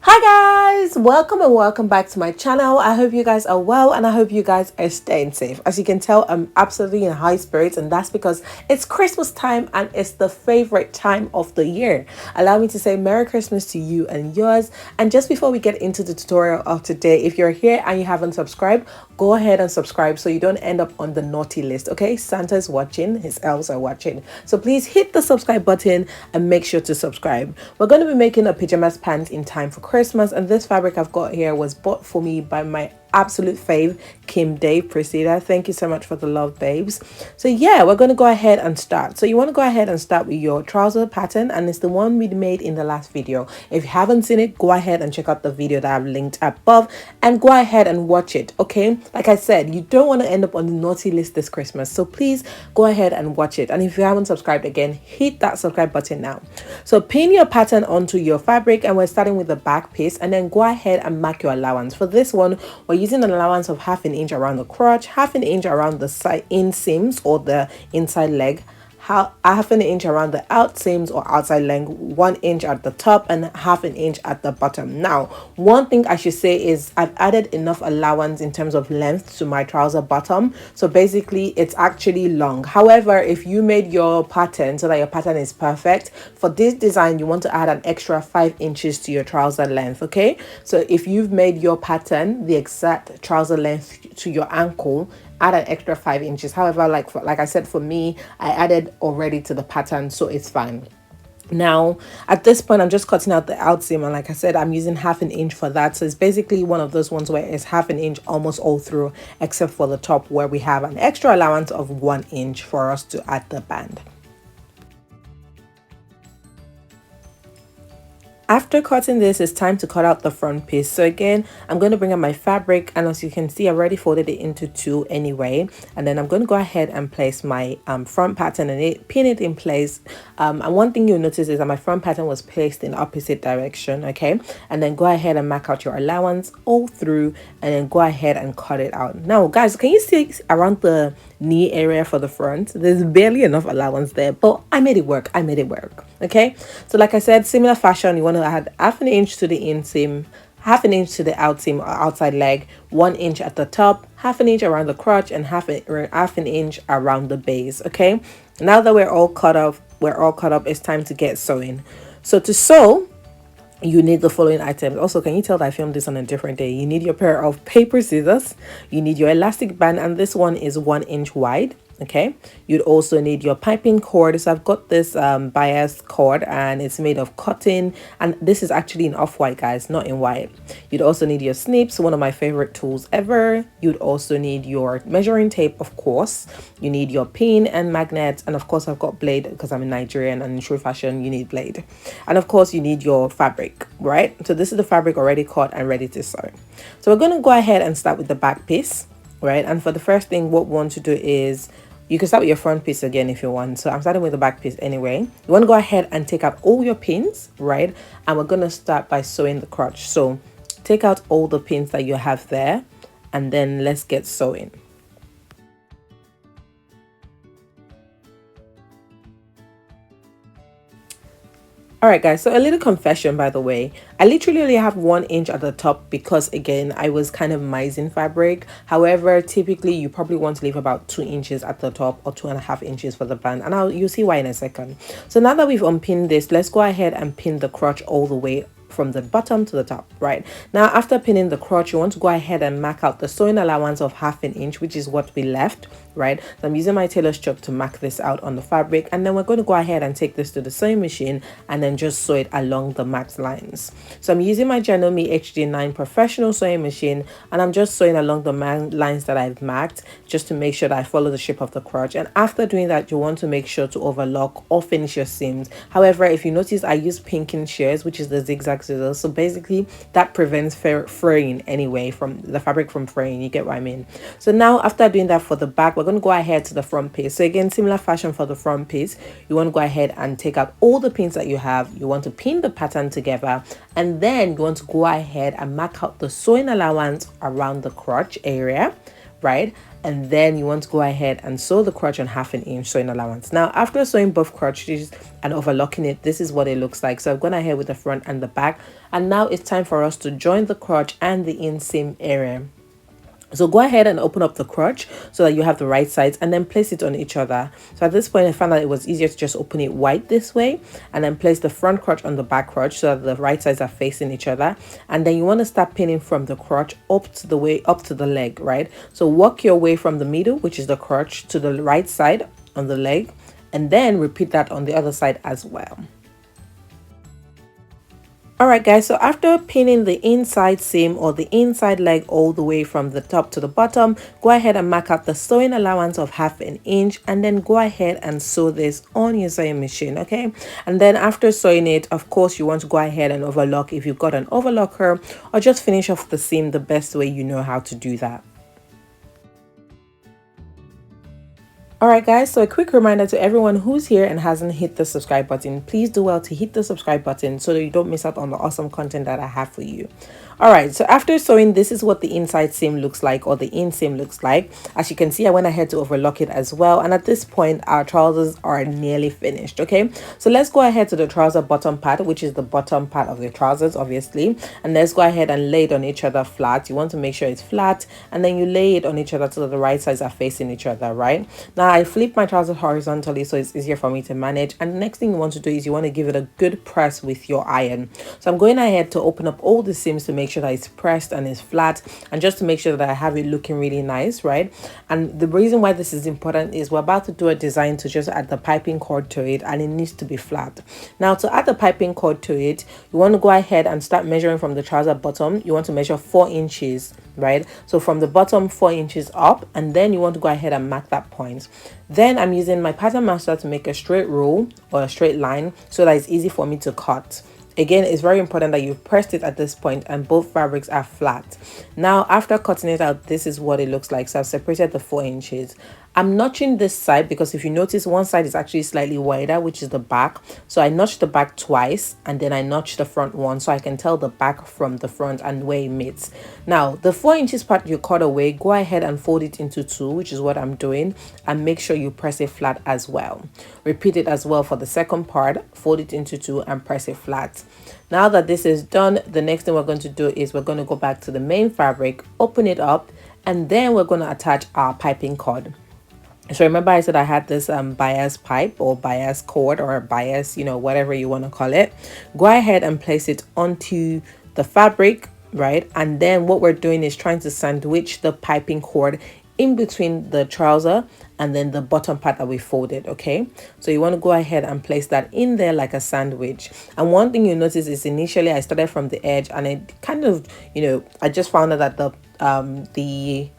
Hi guys, welcome and welcome back to my channel. I hope you guys are well and I hope you guys are staying safe. As you can tell, I'm absolutely in high spirits, and that's because it's Christmas time and it's the favorite time of the year. Allow me to say Merry Christmas to you and yours. And just before we get into the tutorial of today, if you're here and you haven't subscribed, go ahead and subscribe so you don't end up on the naughty list. Okay, Santa's watching, his elves are watching, so please hit the subscribe button and make sure to subscribe. We're going to be making a pajamas pant in time for Christmas, and this fabric I've got here was bought for me by my absolute fave, Kim Dave Priscilla. Thank you so much for the love, babes. So yeah, we're going to go ahead and start. So you want to go ahead and start with your trouser pattern, and it's the one we made in the last video. If you haven't seen it, go ahead and check out the video that I've linked above and go ahead and watch it. Okay, like I said, you don't want to end up on the naughty list this Christmas, so please go ahead and watch it. And if you haven't subscribed, again, hit that subscribe button now. So pin your pattern onto your fabric, and we're starting with the back piece, and then go ahead and mark your allowance. For this one, we're using an allowance of 1/2 inch around the crotch, 1/2 inch around the side inseams or the inside leg, 1/2 inch around the outseams or outside leg, 1 inch at the top and 1/2 inch at the bottom. Now, one thing I should say is I've added enough allowance in terms of length to my trouser bottom, so basically it's actually long. However, if you made your pattern so that your pattern is perfect for this design, you want to add an extra 5 inches to your trouser length. Okay, so if you've made your pattern the exact trouser length to your ankle, add an extra 5 inches. However, like I said, for me, I added already to the pattern, so it's fine. Now at this point, I'm just cutting out the outseam, and like I said, I'm using 1/2 inch for that. So it's basically one of those ones where it's 1/2 inch almost all through, except for the top where we have an extra allowance of 1 inch for us to add the band. After cutting this, it's time to cut out the front piece. So again, I'm going to bring up my fabric, and as you can see, I already folded it into 2 anyway. And then I'm going to go ahead and place my front pattern and pin it in place. And one thing you'll notice is that my front pattern was placed in opposite direction. Okay, and then go ahead and mark out your allowance all through, and then go ahead and cut it out. Now guys, can you see around the knee area for the front? There's barely enough allowance there, but I made it work. Okay, so like I said, similar fashion, you want to add 1/2 inch to the inseam, 1/2 inch to the outseam or outside leg, 1 inch at the top, 1/2 inch around the crotch, and 1/2 inch around the base. Okay, now that we're all cut up, it's time to get sewing. So to sew, you need the following items. Also, can you tell that I filmed this on a different day? You need your pair of paper scissors, you need your elastic band, and this one is 1 inch wide. Okay, you'd also need your piping cord. So I've got this bias cord, and it's made of cotton, and this is actually in off-white, guys, not in white. You'd also need your snips, one of my favorite tools ever. You'd also need your measuring tape, of course. You need your pin and magnets, and of course I've got blade because I'm in Nigerian, and in true fashion you need blade. And of course you need your fabric, right? So this is the fabric already cut and ready to sew. So we're going to go ahead and start with the back piece, right? And for the first thing, what we want to do is, you can start with your front piece again if you want. So I'm starting with the back piece anyway. You want to go ahead and take out all your pins, right? And we're going to start by sewing the crotch. So take out all the pins that you have there, and then let's get sewing. Alright guys, so a little confession, by the way. I literally only have 1 inch at the top because, again, I was kind of mising fabric. However, typically you probably want to leave about 2 inches at the top or 2.5 inches for the band, and you'll see why in a second. So now that we've unpinned this, let's go ahead and pin the crotch all the way from the bottom to the top. Right now, after pinning the crotch, you want to go ahead and mark out the sewing allowance of 1/2 inch, which is what we left, right? So I'm using my tailor's chalk to mark this out on the fabric, and then we're going to go ahead and take this to the sewing machine and then just sew it along the marked lines. So I'm using my Janome HD9 Professional sewing machine, and I'm just sewing along the lines that I've marked, just to make sure that I follow the shape of the crotch. And after doing that, you want to make sure to overlock or finish your seams. However, if you notice, I use pinking shears, which is the zigzag scissors, so basically that prevents fraying anyway, from the fabric from fraying. You get what I mean? So now, after doing that for the back, we're going to go ahead to the front piece. So again, similar fashion for the front piece, you want to go ahead and take out all the pins that you have. You want to pin the pattern together, and then you want to go ahead and mark out the sewing allowance around the crotch area, right? And then you want to go ahead and sew the crotch on 1/2 inch sewing allowance. Now, after sewing both crotches and overlocking it, this is what it looks like. So I've gone ahead with the front and the back, and now it's time for us to join the crotch and the inseam area. So go ahead and open up the crotch so that you have the right sides, and then place it on each other. So at this point I found that it was easier to just open it wide this way, and then place the front crotch on the back crotch so that the right sides are facing each other. And then you want to start pinning from the crotch up to the leg, right? So work your way from the middle, which is the crotch, to the right side on the leg, and then repeat that on the other side as well. Alright guys, so after pinning the inside seam or the inside leg all the way from the top to the bottom, go ahead and mark out the sewing allowance of 1/2 inch, and then go ahead and sew this on your sewing machine, okay? And then after sewing it, of course, you want to go ahead and overlock if you've got an overlocker, or just finish off the seam the best way you know how to do that. Alright guys, so a quick reminder to everyone who's here and hasn't hit the subscribe button, please do well to hit the subscribe button so that you don't miss out on the awesome content that I have for you. Alright, so after sewing, this is what the inside seam looks like, or the inseam looks like. As you can see, I went ahead to overlock it as well, and at this point our trousers are nearly finished, okay? So let's go ahead to the trouser bottom part, which is the bottom part of the trousers, obviously, and let's go ahead and lay it on each other flat. You want to make sure it's flat, and then you lay it on each other so that the right sides are facing each other, right? Now I flip my trousers horizontally so it's easier for me to manage, and the next thing you want to do is you want to give it a good press with your iron. So I'm going ahead to open up all the seams to make sure that it's pressed and it's flat, and just to make sure that I have it looking really nice, right? And the reason why this is important is we're about to do a design to just add the piping cord to it, and it needs to be flat. Now to add the piping cord to it, you want to go ahead and start measuring from the trouser bottom. You want to measure 4 inches, right? So from the bottom 4 inches up, and then you want to go ahead and mark that point. Then I'm using my pattern master to make a straight rule or a straight line so that it's easy for me to cut. Again, it's very important that you've pressed it at this point and both fabrics are flat. Now after cutting it out, this is what it looks like. So I've separated the 4 inches. I'm notching this side because if you notice, one side is actually slightly wider, which is the back. So I notched the back twice, and then I notched the front one so I can tell the back from the front and where it meets. Now the 4 inches part you cut away, go ahead and fold it into 2, which is what I'm doing, and make sure you press it flat as well. Repeat it as well for the second part, fold it into 2 and press it flat. Now that this is done, the next thing we're going to do is we're going to go back to the main fabric, open it up, and then we're going to attach our piping cord. So remember I said I had this bias pipe or bias cord or bias, you know, whatever you want to call it. Go ahead and place it onto the fabric, right? And then what we're doing is trying to sandwich the piping cord in between the trouser and then the bottom part that we folded, okay? So you want to go ahead and place that in there like a sandwich. And one thing you notice is initially I started from the edge, and it kind of, you know, I just found out that the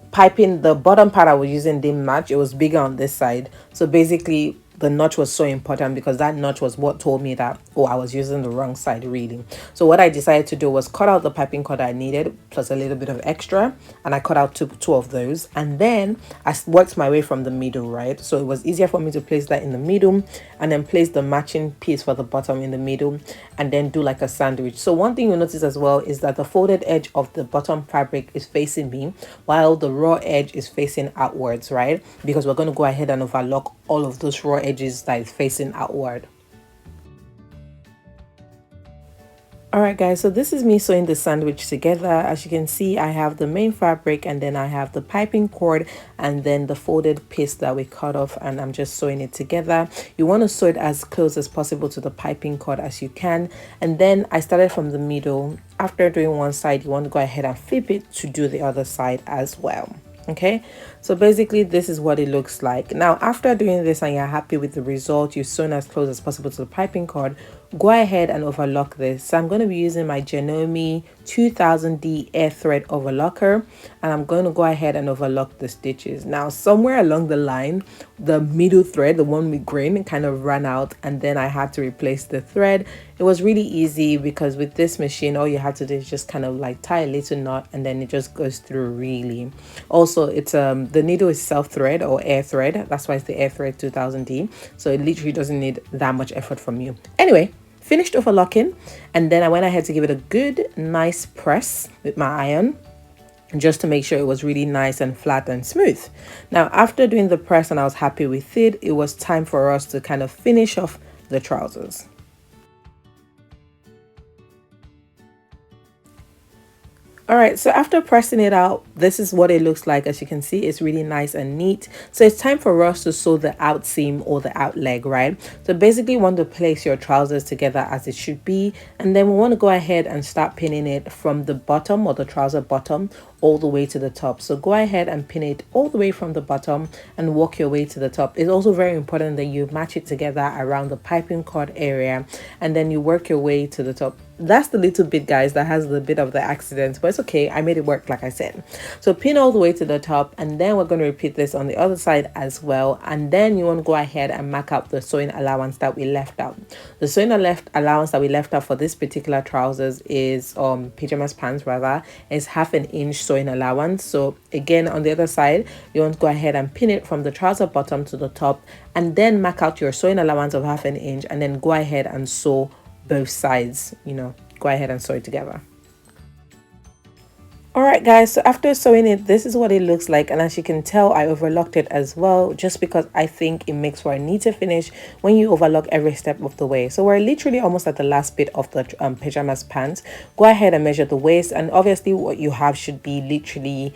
piping, the bottom part I was using didn't match. It was bigger on this side, so basically the notch was so important because that notch was what told me that, oh, I was using the wrong side really. So what I decided to do was cut out the piping cord I needed plus a little bit of extra, and I cut out two of those, and then I worked my way from the middle, right? So it was easier for me to place that in the middle, and then place the matching piece for the bottom in the middle, and then do like a sandwich. So one thing you'll notice as well is that the folded edge of the bottom fabric is facing me while the raw edge is facing outwards, right? Because we're going to go ahead and overlock all of those raw edges that is facing outward. Alright guys, so this is me sewing the sandwich together. As you can see, I have the main fabric, and then I have the piping cord, and then the folded piece that we cut off, and I'm just sewing it together. You want to sew it as close as possible to the piping cord as you can, and then I started from the middle. After doing one side, you want to go ahead and flip it to do the other side as well. Okay, so basically this is what it looks like. Now after doing this and you're happy with the result, you've sewn as close as possible to the piping cord, go ahead and overlock this. So I'm going to be using my Janome 2000D Air Thread overlocker, and I'm going to go ahead and overlock the stitches. Now somewhere along the line, the middle thread, the one with grain, kind of ran out, and then I had to replace the thread. It was really easy because with this machine all you have to do is just kind of like tie a little knot, and then it just goes through really. Also it's the needle is self thread or air thread, that's why it's the Air Thread 2000D, so it literally doesn't need that much effort from you. Anyway, finished overlocking, and then I went ahead to give it a good nice press with my iron. just to make sure it was really nice and flat and smooth. Now, after doing the press and I was happy with it, it was time for us to kind of finish off the trousers. All right, so after pressing it out, this is what it looks like. As you can see, it's really nice and neat. So it's time for us to sew the out seam or the out leg, right? So basically you want to place your trousers together as it should be, and then we want to go ahead and start pinning it from the bottom or the trouser bottom all the way to the top. So go ahead and pin it all the way from the bottom and walk your way to the top. It's also very important that you match it together around the piping cord area, and then you work your way to the top. That's the little bit, guys, that has the bit of the accident, but it's okay. I made it work, like I said. So pin all the way to the top, and then we're going to repeat this on the other side as well. And then you want to go ahead and mark out the sewing allowance that we left out. The sewing allowance that we left out for this particular trousers is pajamas pants rather, is 1/2 inch sewing allowance. So again, on the other side, you want to go ahead and pin it from the trouser bottom to the top, and then mark out your sewing allowance of 1/2 inch, and then go ahead and sew both sides. Go ahead and sew it together. All right, guys, so after sewing it, this is what it looks like. And as you can tell, I overlocked it as well, just because I think it makes for a neater finish when you overlock every step of the way. So we're literally almost at the last bit of the pajamas pants. Go ahead and measure the waist, and obviously what you have should be literally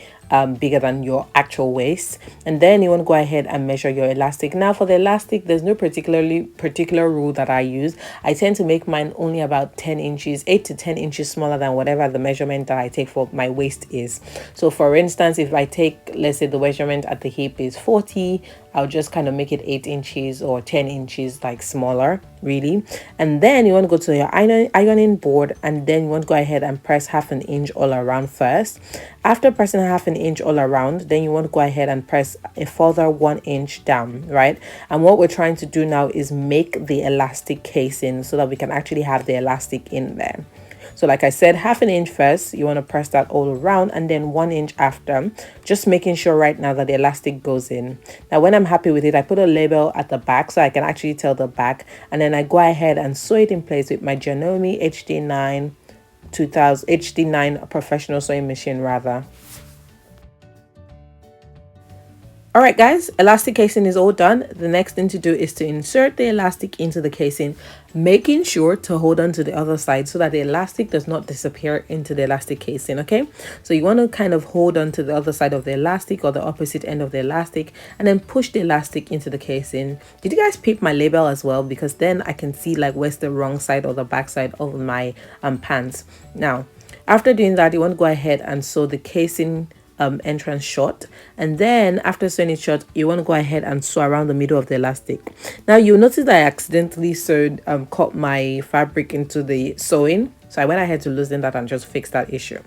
bigger than your actual waist. And then you want to go ahead and measure your elastic. Now for the elastic, there's no particular rule that I use. I tend to make mine only about 10 inches, 8 to 10 inches smaller than whatever the measurement that I take for my waist is. So for instance, if I take, let's say the measurement at the hip is 40, I'll just kind of make it 8 inches or 10 inches like smaller, really. And then you want to go to your ironing board, and then you want to go ahead and press 1/2 inch all around first. After pressing 1/2 inch all around, then you want to go ahead and press a further 1 inch down, right? And what we're trying to do now is make the elastic casing so that we can actually have the elastic in there. So like I said, 1/2 inch first, you want to press that all around, and then 1 inch after, just making sure right now that the elastic goes in. Now when I'm happy with it, I put a label at the back so I can actually tell the back, and then I go ahead and sew it in place with my Janome HD9 Professional sewing machine rather. All right, guys, elastic casing is all done. The next thing to do is to insert the elastic into the casing, making sure to hold on to the other side so that the elastic does not disappear into the elastic casing. Okay, so you want to kind of hold on to the other side of the elastic or the opposite end of the elastic, and then push the elastic into the casing. Did you guys peep my label as well? Because then I can see like where's the wrong side or the back side of my pants. Now after doing that, you want to go ahead and sew the casing entrance short, and then after sewing it short, you want to go ahead and sew around the middle of the elastic. Now you'll notice that I accidentally cut my fabric into the sewing, so I went ahead to loosen that and just fix that issue.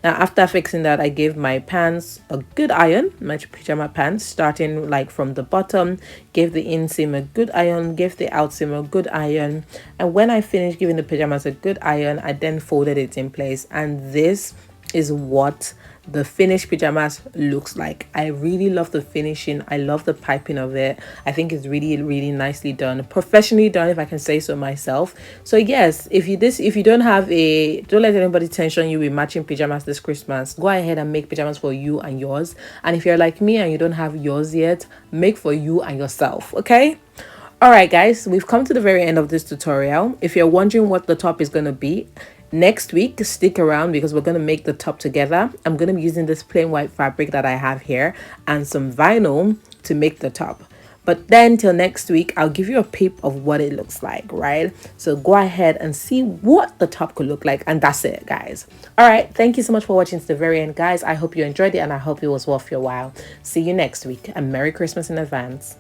Now after fixing that, I gave my pants a good iron, my pajama pants, starting like from the bottom, gave the inseam a good iron, gave the outseam a good iron, and when I finished giving the pajamas a good iron, I then folded it in place, and this is what the finished pajamas looks like. I really love the finishing. I love the piping of it. I think it's really nicely done, professionally done, if I can say so myself. So yes, if you don't let anybody tension you with matching pajamas this Christmas, go ahead and make pajamas for you and yours. And if you're like me and you don't have yours yet, make for you and yourself. Okay, all right, guys, we've come to the very end of this tutorial. If you're wondering what the top is going to be, next week, stick around because we're going to make the top together. I'm going to be using this plain white fabric that I have here and some vinyl to make the top. But then till next week, I'll give you a peep of what it looks like, right? So go ahead and see what the top could look like, and that's it, guys. All right, thank you so much for watching to the very end, guys. I hope you enjoyed it, and I hope it was worth your while. See you next week, and Merry Christmas in advance.